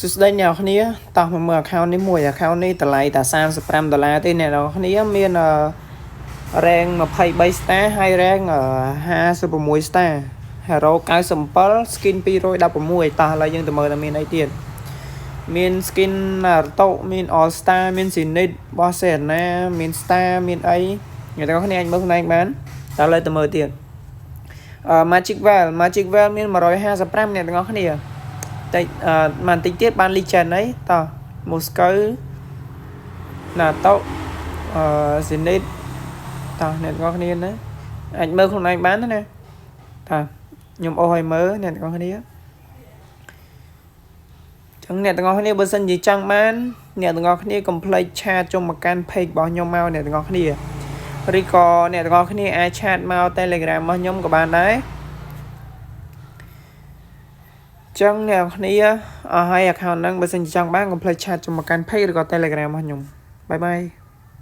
សួស្តីអ្នកនរតោះមកមើល account នេះមួយ account នេះតម្លៃតែ$35ទេអ្នកនរគ្នាមាន rank 23 star ហើយ rank 56 star hero 97 skin 216តោះឥឡូវយើងទៅមើលថាមានអីទៀតមាន skin Naruto មាន All Star មាន Zenith របស់ Serena មាន Star មានអីអ្នកនរគ្នាអាចមើលខ្លួនឯងបានតើឥឡូវទៅមើលទៀត Magic Well មាន155អ្នកនរគ្នាតែបន្តិចទៀតបាន Legend អីតោះ Moscow Naruto Zenith តោះអ្នកនរគ្នាណាអាចមើលខ្លួនឯងបានណាតើខ្ញុំអូសឲ្យមើលអ្នកនរគ្នាចឹងអ្នកទាំងអស់គ្នាបើសិនជាចង់បានអ្នកទាំងអស់គ្នាកុំភ្លេចឆាតចូលមកកាន់ page របស់ខ្ញុំមកអ្នកទាំងអស់គ្នាឬក៏អ្នកទាំងអស់គ្នាអាចឆាតមក Telegram របស់ខ្ញុំក៏បានដែរចឹងអ្នកទាំងអស់គ្នាអស់ហើយ account ហ្នឹងបើសិនជាចង់បានកុំភ្លេចឆាតចូលមកកាន់ page ឬក៏ Telegram របស់ខ្ញុំបាយបាយ